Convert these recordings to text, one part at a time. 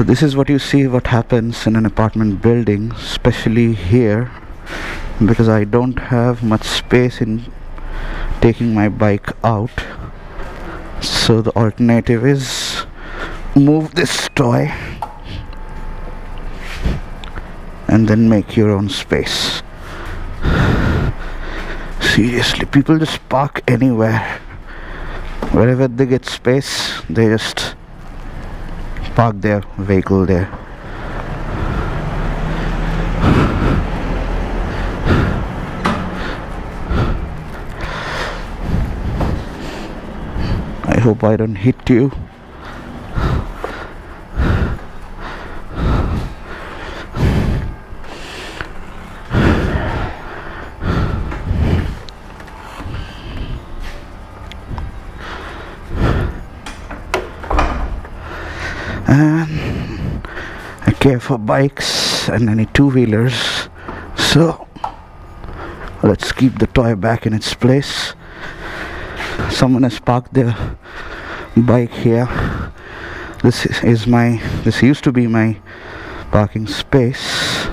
So this is what you see what happens in an apartment building, especially here, because I don't have much space in taking my bike out. So the alternative is move this toy and then make your own space. Seriously, people just park anywhere. Wherever they get space, they just park their vehicle there. I hope I don't hit you. And I care for bikes and any two-wheelers, so let's keep the toy back in its place. Someone has parked their bike here. This used to be my parking space.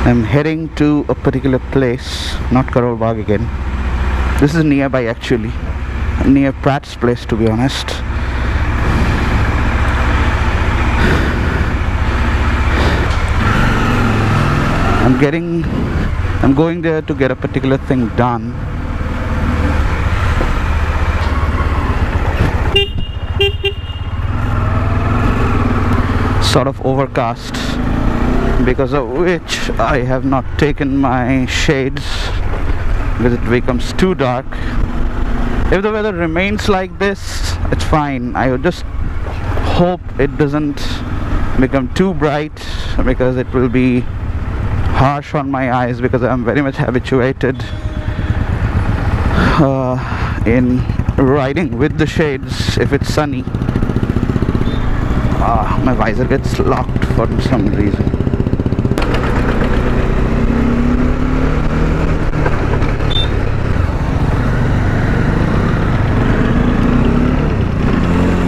I'm heading to a particular place, not Karol Bagh again. This is nearby actually, near Prat's place to be honest. I'm going there to get a particular thing done. Sort of overcast, because of which I have not taken my shades because it becomes too dark. If the weather remains like this, it's fine. I would just hope it doesn't become too bright, because it will be harsh on my eyes, because I'm very much habituated in riding with the shades if it's sunny. My visor gets locked for some reason.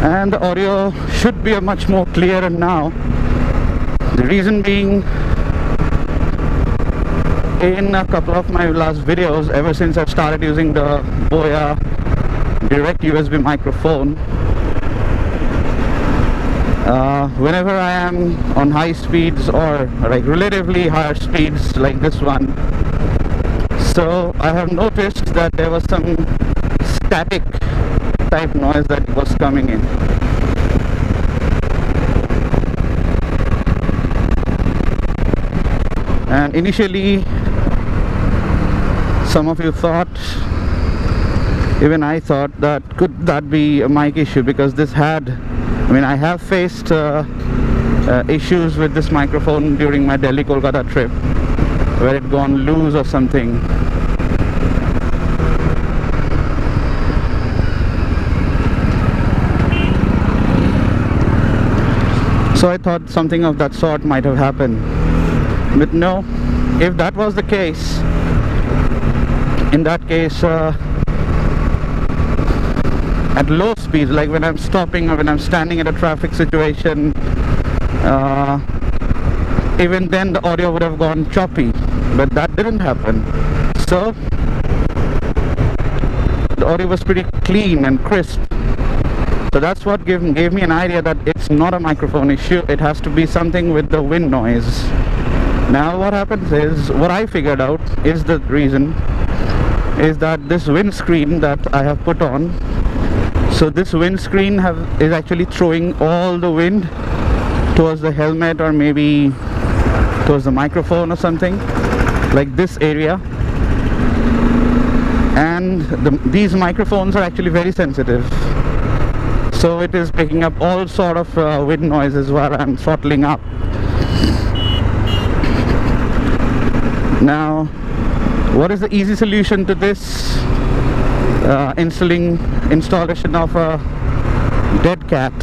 And the audio should be much more clearer now. The reason being, in a couple of my last videos, ever since I've started using the Boya Direct USB microphone, whenever I am on high speeds or like relatively higher speeds like this one, so I have noticed that there was some static type noise that was coming in. And initially some of you thought, even I thought, that could that be a mic issue, because this had, I have faced issues with this microphone during my Delhi-Kolkata trip, where it gone loose or something. So I thought something of that sort might have happened. But no, if that was the case, in that case, at low speeds, like when I'm stopping or when I'm standing at a traffic situation, even then the audio would have gone choppy, but that didn't happen. So the audio was pretty clean and crisp. So that's what gave me an idea that it's not a microphone issue, it has to be something with the wind noise. Now what happens is, what I figured out is the reason is that this windscreen that I have put on, so this windscreen is actually throwing all the wind towards the helmet, or maybe towards the microphone or something, like this area. And these microphones are actually very sensitive, so it is picking up all sort of wind noises while I'm throttling up. Now, what is the easy solution to this? Installation of a dead cat.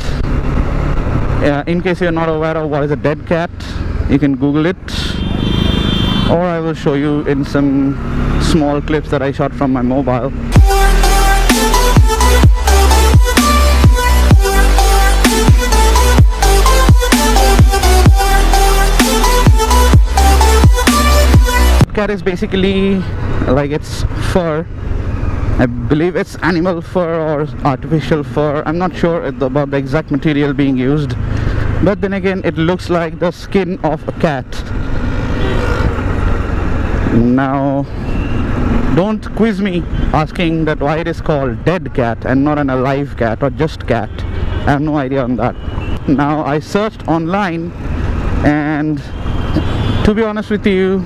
In case you're not aware of what is a dead cat, you can Google it, or I will show you in some small clips that I shot from my mobile. Cat is basically like it's fur. I believe it's animal fur or artificial fur. I'm not sure about the exact material being used, but then again it looks like the skin of a cat. Now don't quiz me asking that why it is called dead cat and not an alive cat or just cat. I have no idea on that. Now I searched online, and to be honest with you,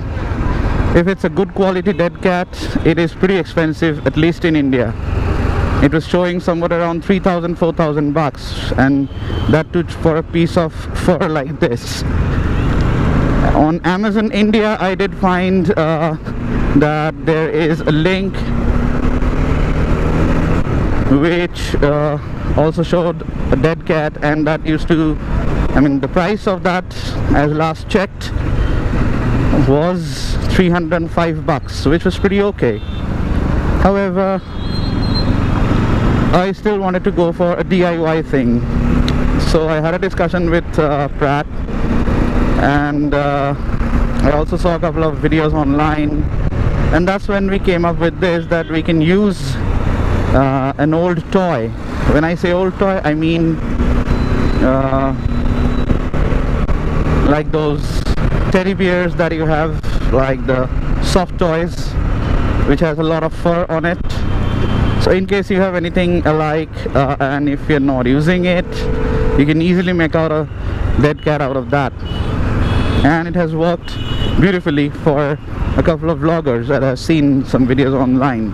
if it's a good quality dead cat, it is pretty expensive, at least in India. It was showing somewhere around 3,000, 4,000 bucks, and that too for a piece of fur like this. On Amazon India, I did find that there is a link which also showed a dead cat, and that used to, the price of that, as last checked, was 305 bucks, which was pretty okay. However, I still wanted to go for a DIY thing, so I had a discussion with Prat, and I also saw a couple of videos online, and that's when we came up with this, that we can use an old toy. When I say old toy, I mean like those teddy bears that you have, like the soft toys which has a lot of fur on it. So in case you have anything alike, and if you're not using it, you can easily make out a dead cat out of that. And it has worked beautifully for a couple of vloggers that I've seen some videos online.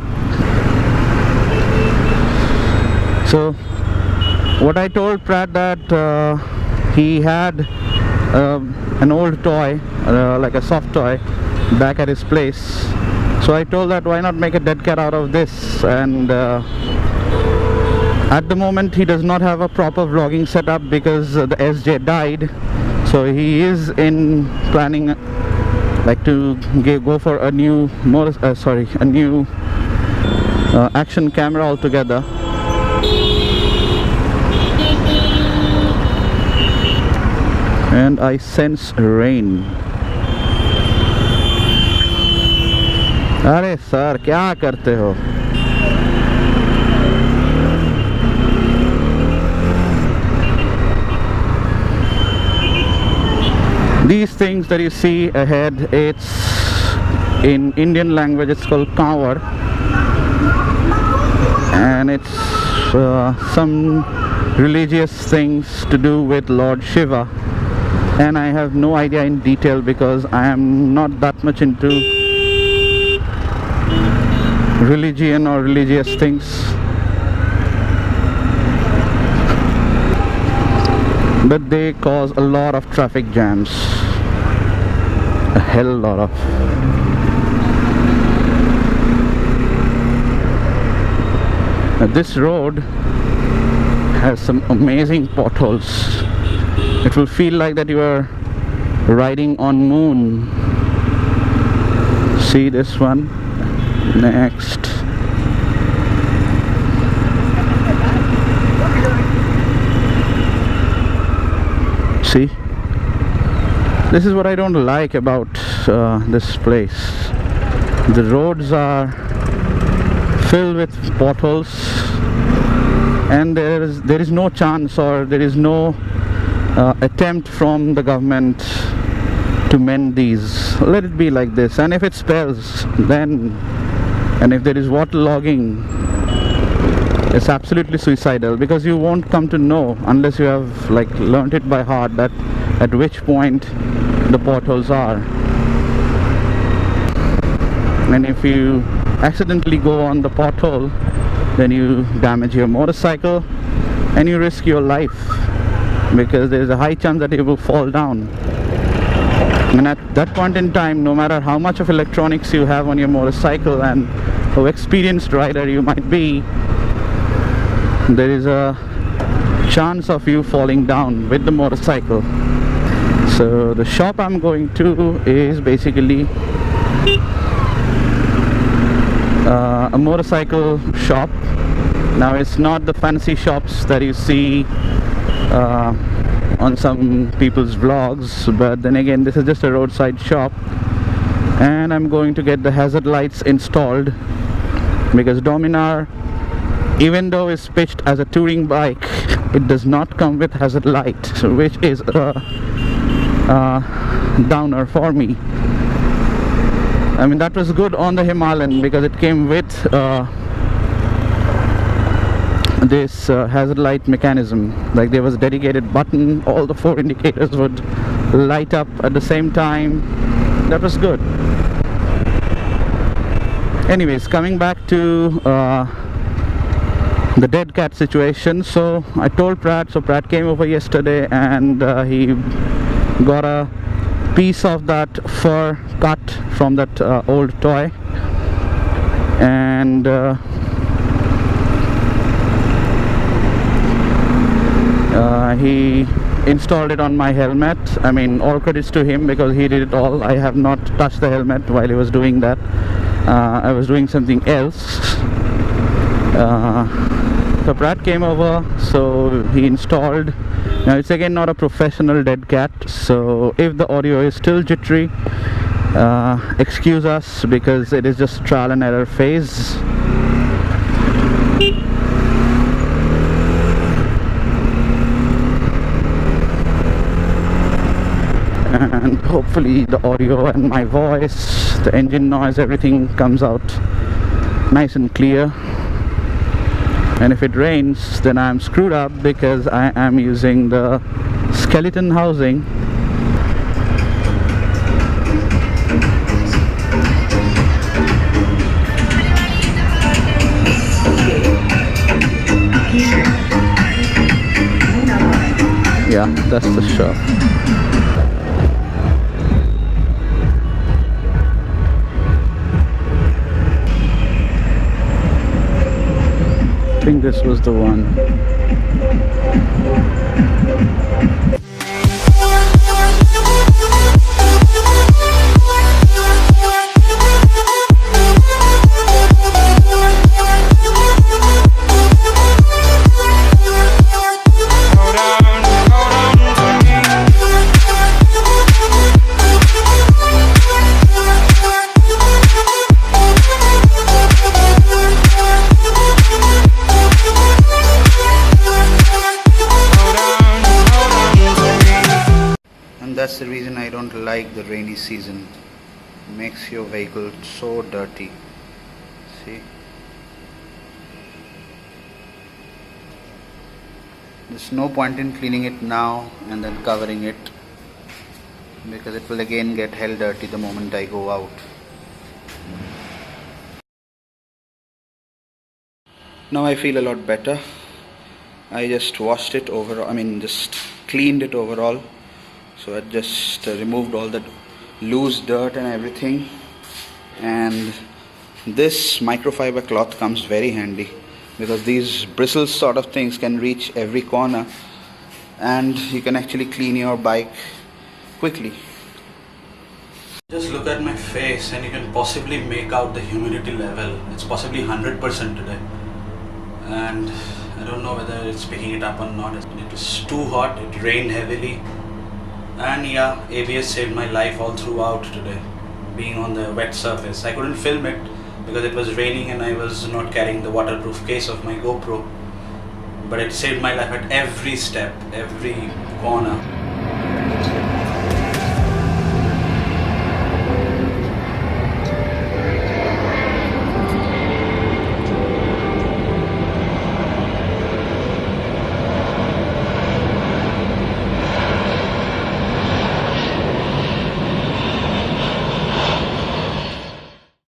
So what I told Prat, that he had an old toy, like a soft toy, back at his place. So I told that why not make a dead cat out of this. And at the moment he does not have a proper vlogging setup because the SJ died. So he is in planning like to go for a new action camera altogether. And I sense rain. अरे sir क्या करते हो? These things that you see ahead, it's in Indian language, it's called kawar, and it's some religious things to do with Lord Shiva. And I have no idea in detail because I am not that much into religion or religious things. But they cause a lot of traffic jams, a hell lot of. Now this road has some amazing potholes. It will feel like that you are riding on moon. See this one? Next. See? This is what I don't like about this place. The roads are filled with potholes, and there is no chance, or there is no attempt from the government to mend these. Let it be like this. And if it spills, then, and if there is water logging, it's absolutely suicidal, because you won't come to know unless you have like learnt it by heart that at which point the potholes are. And if you accidentally go on the pothole, then you damage your motorcycle and you risk your life, because there is a high chance that you will fall down. And at that point in time, no matter how much of electronics you have on your motorcycle and how experienced rider you might be, there is a chance of you falling down with the motorcycle. So the shop I'm going to is basically a motorcycle shop. Now it's not the fancy shops that you see on some people's vlogs, but then again this is just a roadside shop, and I'm going to get the hazard lights installed because Dominar, even though it's pitched as a touring bike, it does not come with hazard light, which is a downer for me. I mean, that was good on the Himalayan because it came with this hazard light mechanism. Like, there was a dedicated button, all the 4 indicators would light up at the same time. That was good. Anyways, coming back to the dead cat situation. So I told Prat, so Prat came over yesterday and he got a piece of that fur cut from that old toy, and he installed it on my helmet. I mean, all credits to him because he did it all. I have not touched the helmet while he was doing that. I was doing something else. So Prat came over, so he installed. Now it's again not a professional dead cat, so if the audio is still jittery, excuse us because it is just trial and error phase. And hopefully the audio and my voice, the engine noise, everything comes out nice and clear. And if it rains, then I'm screwed up because I am using the skeleton housing. Yeah, that's the shop. I think this was the one. That's the reason I don't like the rainy season. It makes your vehicle so dirty. See? There's no point in cleaning it now and then covering it, because it will again get hell dirty the moment I go out. Now I feel a lot better. I just washed it overall, just cleaned it overall. So I just removed all the loose dirt and everything, and this microfiber cloth comes very handy because these bristles sort of things can reach every corner and you can actually clean your bike quickly. Just look at my face and you can possibly make out the humidity level. It's possibly 100% today, and I don't know whether it's picking it up or not. It was too hot, it rained heavily. And yeah, ABS saved my life all throughout today, being on the wet surface. I couldn't film it because it was raining and I was not carrying the waterproof case of my GoPro. But it saved my life at every step, every corner.